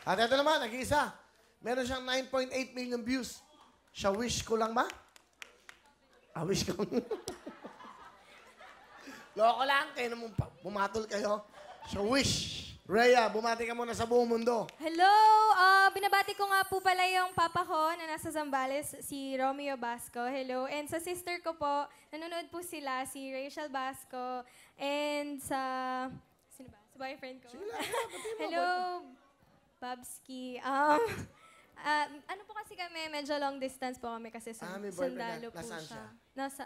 At ito naman, nag-iisa. Meron siyang 9.8 million views. Siya wish ko lang ba? Wish ko. Loko lang, kayo naman bumatol kayo. Siya wish. Rhea, bumati ka muna sa buong mundo. Hello! Binabati ko nga po pala yung papa ko na nasa Zambales, si Romeo Basco. Hello. And sa sister ko po, nanonood po sila, si Rachel Basco. And sa... Sino ba? Sa boyfriend ko. Sige lang, Hello, Babski. Ano po kasi kami, medyo long distance po kami kasi may boyfriend sundalo ka. po Nasaan siya. siya? Nasa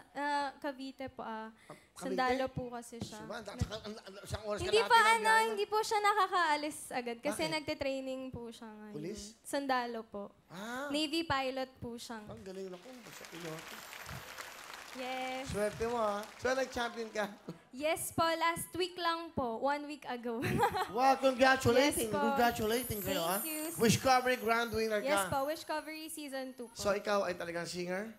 Cavite po. Cavite? Sundalo po kasi siya. Isang oras Hindi ka pa natin ang hindi po siya nakakaalis agad kasi Bakit? nagte-training po siya ngayon. Police? Sundalo po. Navy pilot po siya. Ang galing na ko. Sa piloto. Yes. Swerte mo, ha? So, nag-champion ka. Yes po, last week lang po. 1 week ago. Wow, congratulating. Yes po. Congratulating kayo, ha? Thank you. Wish Covery Grand Winner ka. Yes po, Wish Covery Season 2 po. So, ikaw ay talagang singer?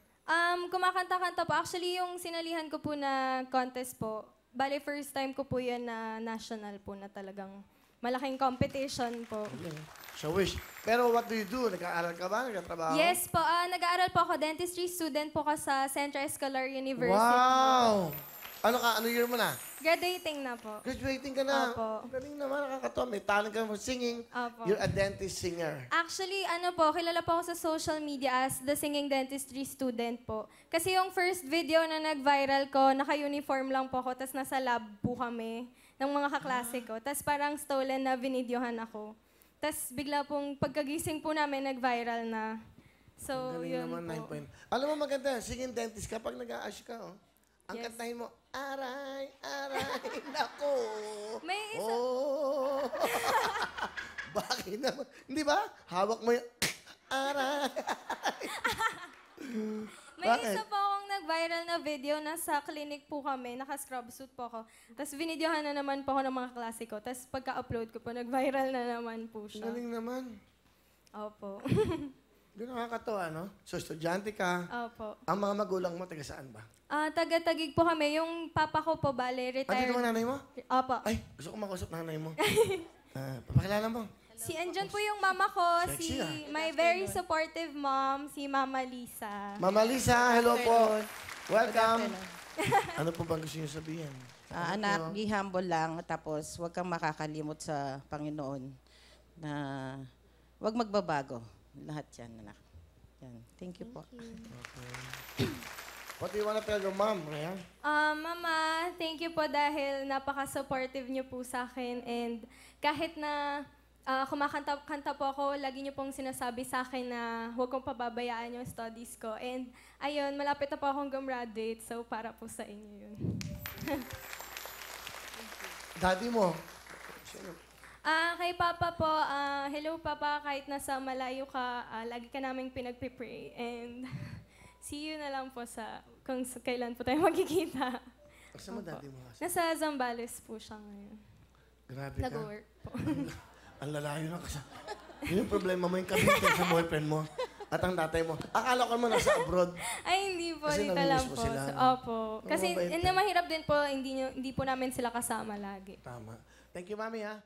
Kumakanta-kanta po. Actually, yung sinalihan ko po na contest po, bali first time ko po yan na national po na talagang malaking competition po. So, wish. Pero what do you do? Nag-aaral ka ba? Nagtatrabaho? Yes po, nag-aaral po ako. Dentistry student po ko sa Central Escolar University. Wow! Ano ka? Ano year mo na? Graduating na po. Graduating ka na. Opo. Galing naman, nakakatawa. May talent ka for singing. Opo. You're a dentist singer. Actually, kilala po ako sa social media as the singing dentistry student po. Kasi yung first video na nag-viral ko, naka-uniform lang po ako, tapos nasa lab po kami ng mga kaklase ko. Tapos parang stolen na binidyohan ako. Tapos bigla pong pagkagising po namin, nag-viral na. So, Galing yun naman, 9 po. point. Alam mo maganda, singing dentist ka, pag nag-a-ash ka, oh. Ang Yes. kantahin mo, aray, nako. May isa, Oh. Bakit naman? Hindi ba? Hawak mo yung, aray. may Bakit? isa po akong nag-viral na video. Nasa clinic po kami, naka-scrub suit po ako. Tapos binidyohan na naman po ako ng mga klase ko. Tapos pagka-upload ko po, nag-viral na naman po siya. Galing naman. Opo. Di nakakatawa, no? So, estudyante ka. Opo. Ang mga magulang mo, taga saan ba? Taga-Tagig po kami. Yung papa ko po, bale, Andito retired. mo nanay mo? Opo. Ay, gusto ko makausap nanay mo. Papakilala mo. Andyan po yung mama ko, Sexy, my very supportive mom, si Mama Lisa. Mama Lisa, hello po. Welcome. Ano po bang gusto niyo sabihin? Anak, be humble lang. Tapos, huwag kang makakalimot sa Panginoon na huwag magbabago. Lahat yan, anak. Yan. Thank you po. What do you wanna tell your mom, Rhea? Mama, thank you po dahil napaka-supportive niyo po sa akin. And kahit na kumakanta po ako, lagi niyo pong sinasabi sa akin na huwag kong pababayaan yung studies ko. And ayun, malapit na po akong gumraduate. So, para po sa inyo yun. Daddy mo. Kay Papa po, hello Papa, kahit nasa malayo ka, lagi ka naming pinagpipray. And see you na lang po kung kailan po tayo magkikita. Kasama daddy mo. Nasa Zambales po siya ngayon. Grabe ka. Nag-work po. Ang lalayo na kasi. Yun yung problema mo, yung kabinte sa boyfriend mo. At ang tatay mo. Akala ko mo nasa abroad. Ay, hindi po. Kasi Dito namimiss lang mo po. sila, So, no? opo. Kasi mabait mahirap din po, hindi po namin sila kasama lagi. Tama. Thank you, Mami, ha?